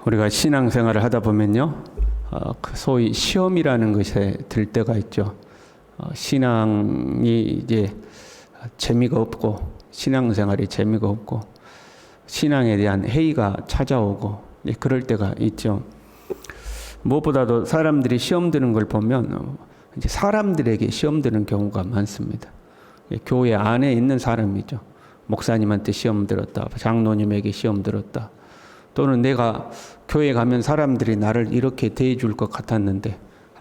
우리가 신앙생활을 하다 보면요, 그 소위 시험이라는 것에 들 때가 있죠. 신앙이 이제 재미가 없고, 신앙생활이 재미가 없고, 신앙에 대한 회의가 찾아오고, 그럴 때가 있죠. 무엇보다도 사람들이 시험 드는 걸 보면 이제 사람들에게 시험 드는 경우가 많습니다. 교회 안에 있는 사람이죠. 목사님한테 시험 들었다, 장로님에게 시험 들었다. 또는 내가 교회 가면 사람들이 나를 이렇게 대해줄 것 같았는데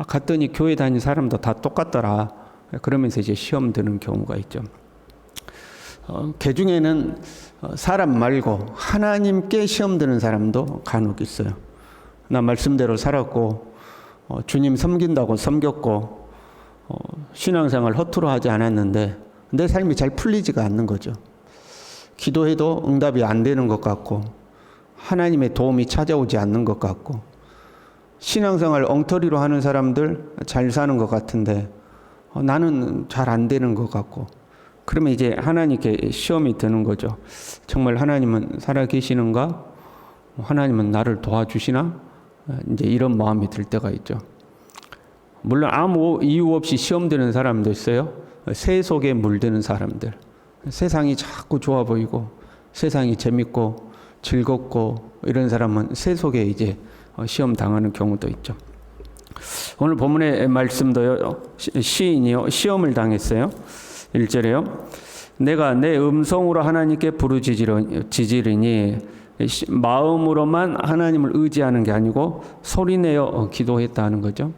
갔더니 교회 다니는 사람도 다 똑같더라. 그러면서 이제 시험 드는 경우가 있죠. 그 중에는 사람 말고 하나님께 시험 드는 사람도 간혹 있어요. 나 말씀대로 살았고 주님 섬긴다고 섬겼고 신앙생활 허투루 하지 않았는데 내 삶이 잘 풀리지가 않는 거죠. 기도해도 응답이 안 되는 것 같고 하나님의 도움이 찾아오지 않는 것 같고 신앙생활 엉터리로 하는 사람들 잘 사는 것 같은데 나는 잘 안 되는 것 같고 그러면 이제 하나님께 시험이 드는 거죠. 정말 하나님은 살아계시는가? 하나님은 나를 도와주시나? 이제 이런 마음이 들 때가 있죠. 물론 아무 이유 없이 시험 드는 사람도 있어요. 새 속에 물드는 사람들. 세상이 자꾸 좋아 보이고 세상이 재밌고 즐겁고 이런 사람은 새 속에 이제 시험 당하는 경우도 있죠. 오늘 본문의 말씀도요. 시인이요. 시험을 당했어요. 1절에요. 내가 내 음성으로 하나님께 부르짖으리니 마음으로만 하나님을 의지하는 게 아니고 소리내어 기도했다는 거죠.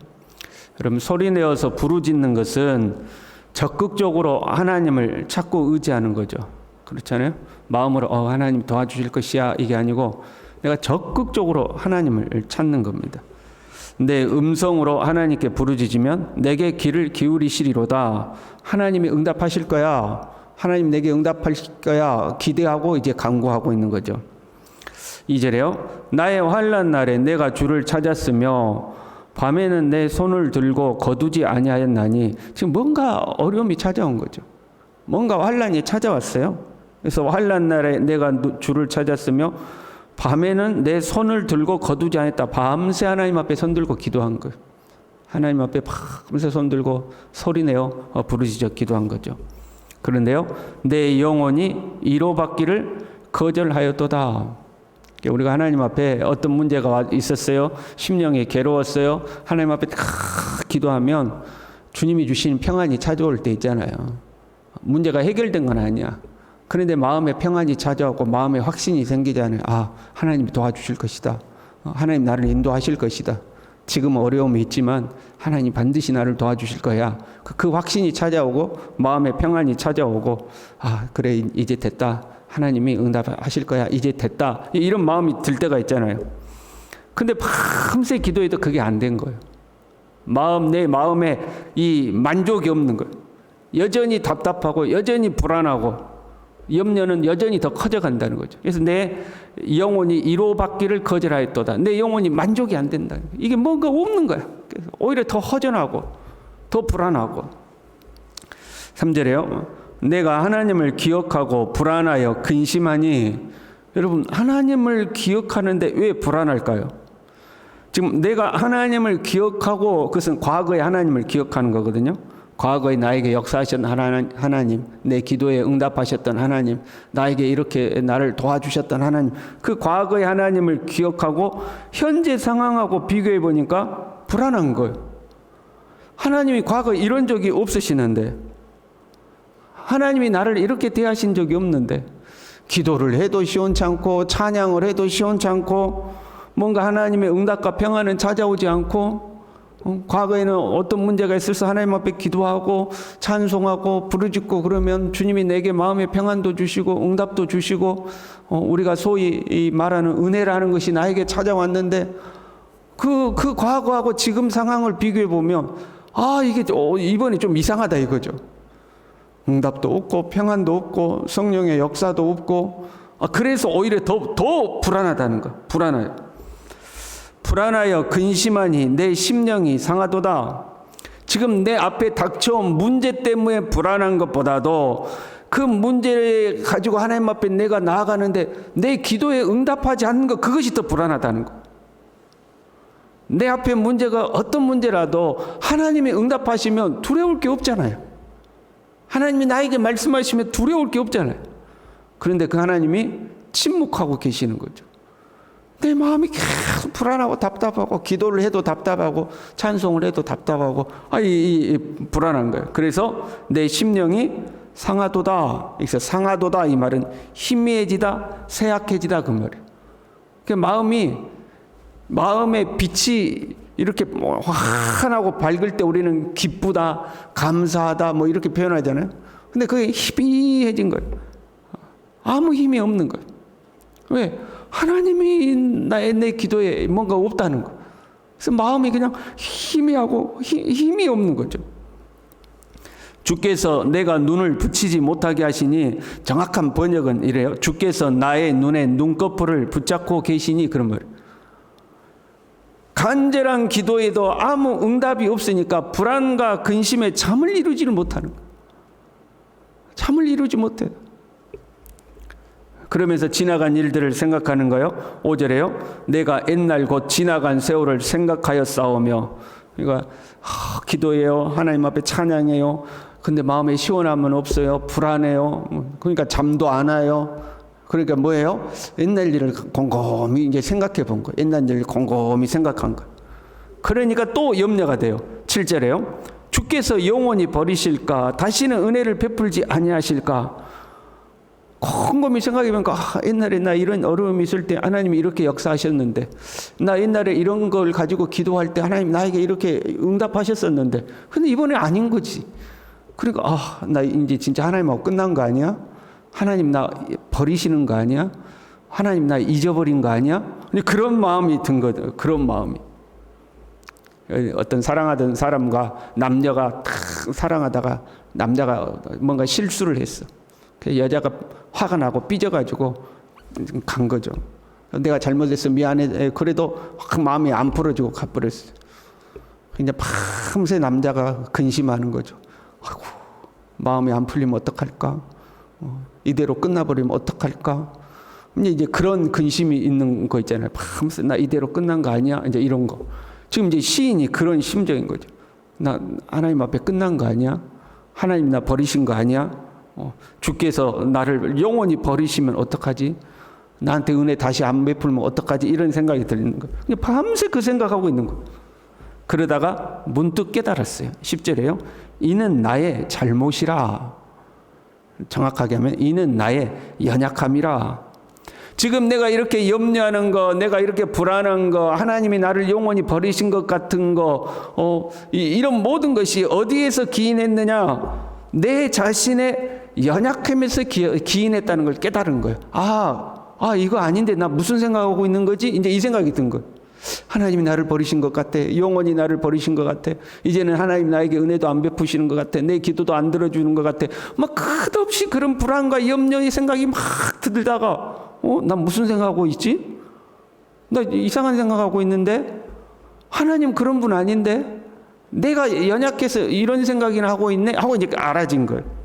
여러분 소리내어서 부르짖는 것은 적극적으로 하나님을 찾고 의지하는 거죠. 그렇잖아요. 마음으로 하나님 도와주실 것이야 이게 아니고 내가 적극적으로 하나님을 찾는 겁니다. 내 음성으로 하나님께 부르짖으면 내게 귀를 기울이시리로다. 하나님이 응답하실 거야. 하나님 내게 응답하실 거야. 기대하고 이제 간구하고 있는 거죠. 2절에요. 나의 환난 날에 내가 주를 찾았으며 밤에는 내 손을 들고 거두지 아니하였나니 지금 뭔가 어려움이 찾아온 거죠. 뭔가 환난이 찾아왔어요. 그래서 환난 날에 내가 주를 찾았으며 밤에는 내 손을 들고 거두지 않았다. 밤새 하나님 앞에 손 들고 기도한 거예요. 하나님 앞에 밤새 손 들고 소리내어 부르짖어 기도한 거죠. 그런데요. 내 영혼이 위로받기를 거절하였도다. 우리가 하나님 앞에 어떤 문제가 있었어요. 심령이 괴로웠어요. 하나님 앞에 기도하면 주님이 주신 평안이 찾아올 때 있잖아요. 문제가 해결된 건 아니야. 그런데 마음에 평안이 찾아오고 마음에 확신이 생기잖아요. 하나님이 도와주실 것이다. 하나님 나를 인도하실 것이다. 지금 어려움이 있지만 하나님 반드시 나를 도와주실 거야. 그 확신이 찾아오고 마음에 평안이 찾아오고 그래 이제 됐다. 하나님이 응답하실 거야. 이제 됐다. 이런 마음이 들 때가 있잖아요. 근데 밤새 기도해도 그게 안 된 거예요. 내 마음에 이 만족이 없는 거예요. 여전히 답답하고 여전히 불안하고 염려는 여전히 더 커져간다는 거죠. 그래서 내 영혼이 위로받기를 거절하였도다. 내 영혼이 만족이 안 된다. 이게 뭔가 없는 거야. 그래서 오히려 더 허전하고 더 불안하고. 3절에요. 내가 하나님을 기억하고 불안하여 근심하니 여러분 하나님을 기억하는데 왜 불안할까요? 지금 내가 하나님을 기억하고 그것은 과거의 하나님을 기억하는 거거든요. 과거에 나에게 역사하셨던 하나님, 내 기도에 응답하셨던 하나님, 나에게 이렇게 나를 도와주셨던 하나님, 그 과거의 하나님을 기억하고 현재 상황하고 비교해 보니까 불안한 거예요. 하나님이 과거에 이런 적이 없으시는데 하나님이 나를 이렇게 대하신 적이 없는데 기도를 해도 시원찮고 찬양을 해도 시원찮고 뭔가 하나님의 응답과 평안은 찾아오지 않고 과거에는 어떤 문제가 있어서 하나님 앞에 기도하고 찬송하고 부르짖고 그러면 주님이 내게 마음의 평안도 주시고 응답도 주시고 우리가 소위 말하는 은혜라는 것이 나에게 찾아왔는데 그 과거하고 지금 상황을 비교해 보면 이게 이번에 좀 이상하다 이거죠. 응답도 없고 평안도 없고 성령의 역사도 없고 그래서 오히려 더 불안하다는 거. 불안하여 근심하니 내 심령이 상하도다. 지금 내 앞에 닥쳐온 문제 때문에 불안한 것보다도 그 문제를 가지고 하나님 앞에 내가 나아가는데 내 기도에 응답하지 않는 것 그것이 더 불안하다는 거. 내 앞에 문제가 어떤 문제라도 하나님이 응답하시면 두려울 게 없잖아요. 하나님이 나에게 말씀하시면 두려울 게 없잖아요. 그런데 그 하나님이 침묵하고 계시는 거죠. 내 마음이 계속 불안하고 답답하고 기도를 해도 답답하고 찬송을 해도 답답하고 불안한 거예요. 그래서 내 심령이 상하도다. 그래서 상하도다 이 말은 희미해지다, 쇠약해지다 그 말이에요. 그러니까 마음의 빛이 이렇게 환하고 밝을 때 우리는 기쁘다, 감사하다 뭐 이렇게 표현하잖아요. 근데 그게 희미해진 거예요. 아무 힘이 없는 거예요. 왜? 하나님이 내 기도에 뭔가 없다는 거. 그래서 마음이 그냥 희미하고 힘이 없는 거죠. 주께서 내가 눈을 붙이지 못하게 하시니, 정확한 번역은 이래요. 주께서 나의 눈에 눈꺼풀을 붙잡고 계시니, 그런 말이에요. 간절한 기도에도 아무 응답이 없으니까 불안과 근심에 잠을 이루지를 못하는 거예요. 잠을 이루지 못해요. 그러면서 지나간 일들을 생각하는 거예요. 5절에요. 내가 옛날 곧 지나간 세월을 생각하여 싸우며, 그러니까 기도해요. 하나님 앞에 찬양해요. 근데 마음에 시원함은 없어요. 불안해요. 그러니까 잠도 안 와요. 그러니까 뭐예요? 옛날 일을 곰곰이 이제 생각해 본 거예요. 옛날 일을 곰곰이 생각한 거예요. 그러니까 또 염려가 돼요. 7절에요. 주께서 영원히 버리실까? 다시는 은혜를 베풀지 아니하실까? 곰곰이 생각해보니까 옛날에 나 이런 어려움이 있을 때 하나님이 이렇게 역사하셨는데, 나 옛날에 이런 걸 가지고 기도할 때 하나님 나에게 이렇게 응답하셨었는데, 근데 이번에 아닌 거지. 그러니까 나 이제 진짜 하나님하고 끝난 거 아니야? 하나님 나 버리시는 거 아니야? 하나님 나 잊어버린 거 아니야? 그런 마음이 든 거죠. 그런 마음이. 어떤 사랑하던 사람과 남녀가 탁 사랑하다가 남자가 뭔가 실수를 했어. 여자가 화가 나고 삐져가지고 간 거죠. 내가 잘못했어, 미안해. 그래도 마음이 안 풀어지고 가버렸어. 그냥 밤새 남자가 근심하는 거죠. 아이고, 마음이 안 풀리면 어떡할까? 이대로 끝나버리면 어떡할까? 이제 그런 근심이 있는 거 있잖아요. 밤새 나 이대로 끝난 거 아니야? 이제 이런 거. 지금 이제 시인이 그런 심정인 거죠. 나 하나님 앞에 끝난 거 아니야? 하나님 나 버리신 거 아니야? 주께서 나를 영원히 버리시면 어떡하지? 나한테 은혜 다시 안 베풀면 어떡하지? 이런 생각이 드는 거예요. 밤새 그 생각하고 있는 거예요. 그러다가 문득 깨달았어요. 10절에요. 이는 나의 잘못이라. 정확하게 하면 이는 나의 연약함이라. 지금 내가 이렇게 염려하는 거, 내가 이렇게 불안한 거, 하나님이 나를 영원히 버리신 것 같은 거, 이런 모든 것이 어디에서 기인했느냐? 내 자신의 연약함에서 기인했다는 걸 깨달은 거예요. 이거 아닌데 나 무슨 생각하고 있는 거지? 이제 이 생각이 든 거예요. 하나님이 나를 버리신 것 같아. 영원히 나를 버리신 것 같아. 이제는 하나님 나에게 은혜도 안 베푸시는 것 같아. 내 기도도 안 들어주는 것 같아. 막 끝없이 그런 불안과 염려의 생각이 막 들다가 난 무슨 생각하고 있지? 나 이상한 생각하고 있는데 하나님 그런 분 아닌데 내가 연약해서 이런 생각이나 하고 있네 하고 이제 알아진 거예요.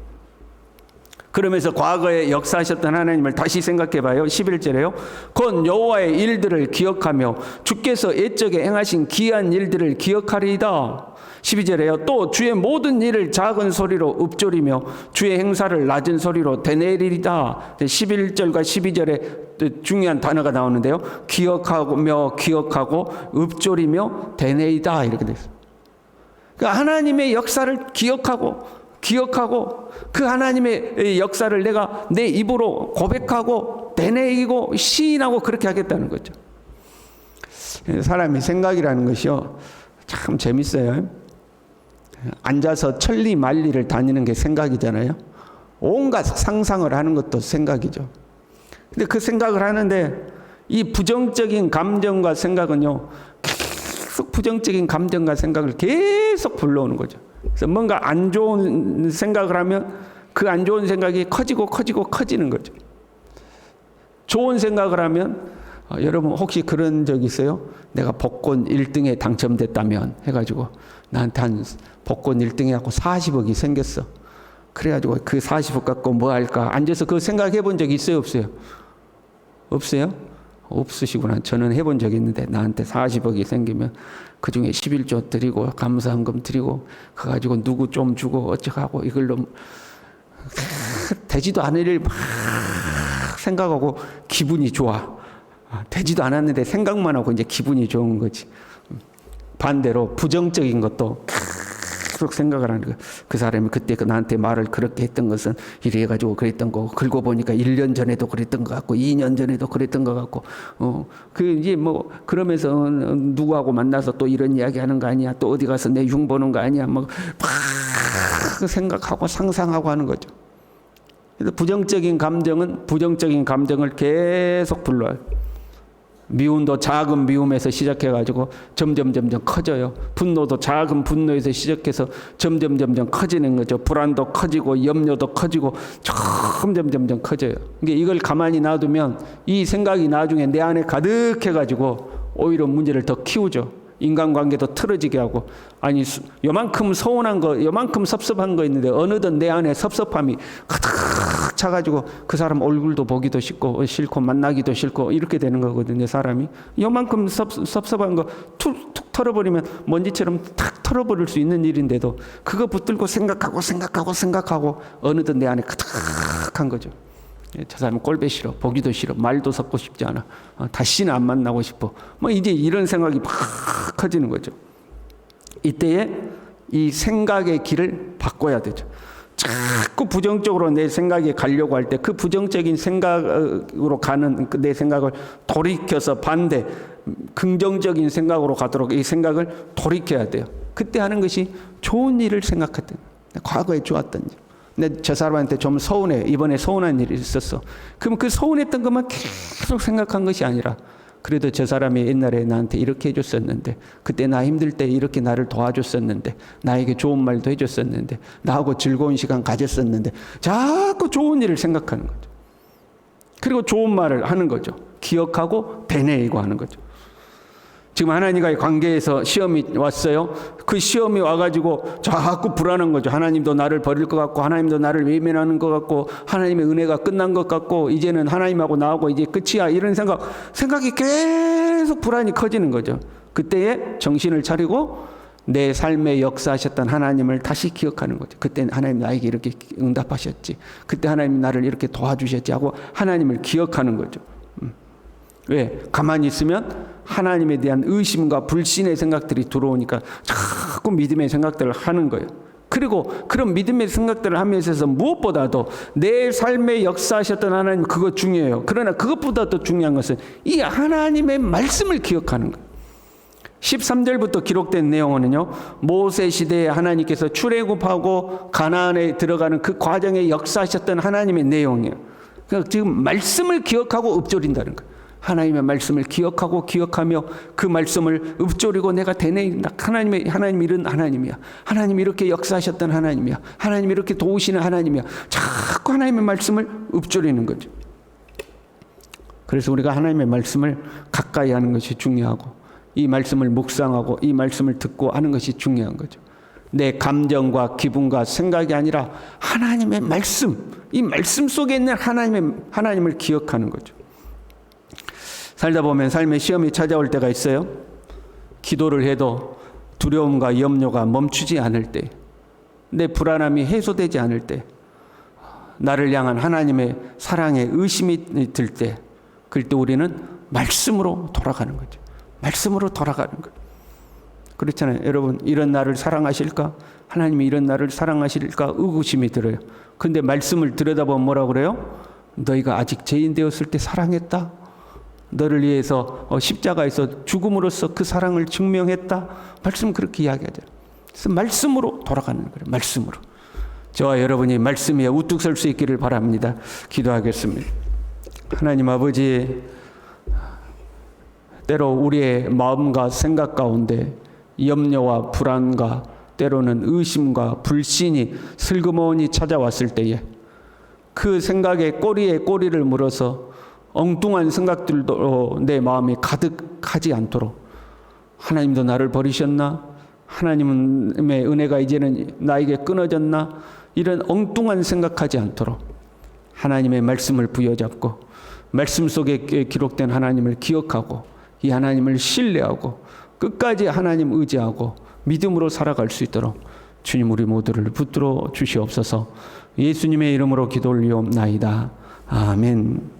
그러면서 과거에 역사하셨던 하나님을 다시 생각해 봐요. 11절에요. 곧 여호와의 일들을 기억하며 주께서 옛적에 행하신 기이한 일들을 기억하리이다. 12절에요. 또 주의 모든 일을 작은 소리로 읊조리며 주의 행사를 낮은 소리로 되뇌리리다. 11절과 12절에 중요한 단어가 나오는데요. 기억하고 읊조리며 되뇌이다 이렇게 됐어요. 그러니까 하나님의 역사를 기억하고 그 하나님의 역사를 내가 내 입으로 고백하고 되뇌이고 시인하고 그렇게 하겠다는 거죠. 사람의 생각이라는 것이요 참 재밌어요. 앉아서 천리만리를 다니는 게 생각이잖아요. 온갖 상상을 하는 것도 생각이죠. 근데 그 생각을 하는데 이 부정적인 감정과 생각은요 계속 부정적인 감정과 생각을 계속 불러오는 거죠. 그래서 뭔가 안 좋은 생각을 하면 그 안 좋은 생각이 커지는 거죠. 좋은 생각을 하면 여러분 혹시 그런 적 있어요? 내가 복권 1등에 당첨됐다면 해가지고 나한테 한 복권 1등에 갖고 40억이 생겼어. 그래가지고 그 40억 갖고 뭐 할까? 앉아서 그 생각해 본 적 있어요? 없어요? 없어요? 없으시구나. 저는 해본 적이 있는데 나한테 40억이 생기면 그중에 11조 드리고 감사헌금 드리고 그거 가지고 누구 좀 주고 어쩌고 이걸로 되지도 않을 일 막 생각하고 기분이 좋아. 되지도 않았는데 생각만 하고 이제 기분이 좋은 거지. 반대로 부정적인 것도 계속 생각을 하는 거야. 그 사람이 그때 나한테 말을 그렇게 했던 것은 이래 가지고 그랬던 거고, 긁고 보니까 1년 전에도 그랬던 것 같고 2년 전에도 그랬던 것 같고, 그 이제 뭐 그러면서 누구하고 만나서 또 이런 이야기 하는 거 아니야, 또 어디 가서 내 흉 보는 거 아니야, 막 생각하고 상상하고 하는 거죠. 그래서 부정적인 감정은 부정적인 감정을 계속 불러요. 미움도 작은 미움에서 시작해가지고 점점 커져요. 분노도 작은 분노에서 시작해서 점점 커지는 거죠. 불안도 커지고 염려도 커지고 점점 커져요. 그러니까 이걸 가만히 놔두면 이 생각이 나중에 내 안에 가득해가지고 오히려 문제를 더 키우죠. 인간관계도 틀어지게 하고, 아니 요만큼 서운한 거, 요만큼 섭섭한 거 있는데 어느덧 내 안에 섭섭함이 가득 차가지고 그 사람 얼굴도 보기도 싫고 만나기도 싫고 이렇게 되는 거거든요. 사람이 요만큼 섭섭한 거 툭 털어버리면 먼지처럼 탁 털어버릴 수 있는 일인데도 그거 붙들고 생각하고 어느덧 내 안에 가득한 거죠. 저 사람 꼴배 싫어, 보기도 싫어, 말도 섞고 싶지 않아, 다시는 안 만나고 싶어, 뭐 이제 이런 생각이 막 커지는 거죠. 이때에 이 생각의 길을 바꿔야 되죠. 자꾸 부정적으로 내 생각이 가려고 할 때 그 부정적인 생각으로 가는 내 생각을 돌이켜서 반대 긍정적인 생각으로 가도록 이 생각을 돌이켜야 돼요. 그때 하는 것이 좋은 일을 생각했던, 과거에 좋았던 일. 근데 저 사람한테 좀 서운해, 이번에 서운한 일이 있었어. 그럼 그 서운했던 것만 계속 생각한 것이 아니라, 그래도 저 사람이 옛날에 나한테 이렇게 해줬었는데, 그때 나 힘들 때 이렇게 나를 도와줬었는데, 나에게 좋은 말도 해줬었는데, 나하고 즐거운 시간 가졌었는데, 자꾸 좋은 일을 생각하는 거죠. 그리고 좋은 말을 하는 거죠. 기억하고 되뇌이고 하는 거죠. 지금 하나님과의 관계에서 시험이 왔어요. 그 시험이 와가지고 자꾸 불안한 거죠. 하나님도 나를 버릴 것 같고, 하나님도 나를 외면하는 것 같고, 하나님의 은혜가 끝난 것 같고, 이제는 하나님하고 나하고 이제 끝이야, 이런 생각이 계속 불안이 커지는 거죠. 그때에 정신을 차리고 내 삶에 역사하셨던 하나님을 다시 기억하는 거죠. 그때 하나님 나에게 이렇게 응답하셨지, 그때 하나님 나를 이렇게 도와주셨지 하고 하나님을 기억하는 거죠. 왜? 가만히 있으면 하나님에 대한 의심과 불신의 생각들이 들어오니까 자꾸 믿음의 생각들을 하는 거예요. 그리고 그런 믿음의 생각들을 하면서 무엇보다도 내 삶에 역사하셨던 하나님, 그거 중요해요. 그러나 그것보다 더 중요한 것은 이 하나님의 말씀을 기억하는 거예요. 13절부터 기록된 내용은요, 모세 시대에 하나님께서 출애굽하고 가나안에 들어가는 그 과정에 역사하셨던 하나님의 내용이에요. 그러니까 지금 말씀을 기억하고 읊조린다는 거예요. 하나님의 말씀을 기억하며 그 말씀을 읊조리고 내가 되뇌인다. 하나님 이런 하나님이야. 하나님 이렇게 역사하셨던 하나님이야. 하나님 이렇게 도우시는 하나님이야. 자꾸 하나님의 말씀을 읊조리는 거죠. 그래서 우리가 하나님의 말씀을 가까이 하는 것이 중요하고, 이 말씀을 묵상하고 이 말씀을 듣고 하는 것이 중요한 거죠. 내 감정과 기분과 생각이 아니라 하나님의 말씀, 이 말씀 속에 있는 하나님을 기억하는 거죠. 살다 보면 삶의 시험이 찾아올 때가 있어요. 기도를 해도 두려움과 염려가 멈추지 않을 때, 내 불안함이 해소되지 않을 때, 나를 향한 하나님의 사랑에 의심이 들 때, 그럴 때 우리는 말씀으로 돌아가는 거죠. 말씀으로 돌아가는 거예요. 그렇잖아요. 여러분, 이런 나를 사랑하실까? 하나님이 이런 나를 사랑하실까? 의구심이 들어요. 근데 말씀을 들여다보면 뭐라고 그래요? 너희가 아직 죄인 되었을 때 사랑했다. 너를 위해서 십자가에서 죽음으로써 그 사랑을 증명했다. 말씀 그렇게 이야기하죠. 그래서 말씀으로 돌아가는 거예요. 말씀으로. 저와 여러분이 말씀 위에 우뚝 설 수 있기를 바랍니다. 기도하겠습니다. 하나님 아버지, 때로 우리의 마음과 생각 가운데 염려와 불안과 때로는 의심과 불신이 슬그머니 찾아왔을 때에 그 생각에 꼬리에 꼬리를 물어서 엉뚱한 생각들도 내 마음에 가득하지 않도록, 하나님도 나를 버리셨나? 하나님의 은혜가 이제는 나에게 끊어졌나? 이런 엉뚱한 생각하지 않도록 하나님의 말씀을 부여잡고 말씀 속에 기록된 하나님을 기억하고 이 하나님을 신뢰하고 끝까지 하나님 의지하고 믿음으로 살아갈 수 있도록 주님 우리 모두를 붙들어 주시옵소서. 예수님의 이름으로 기도 올리옵나이다. 아멘.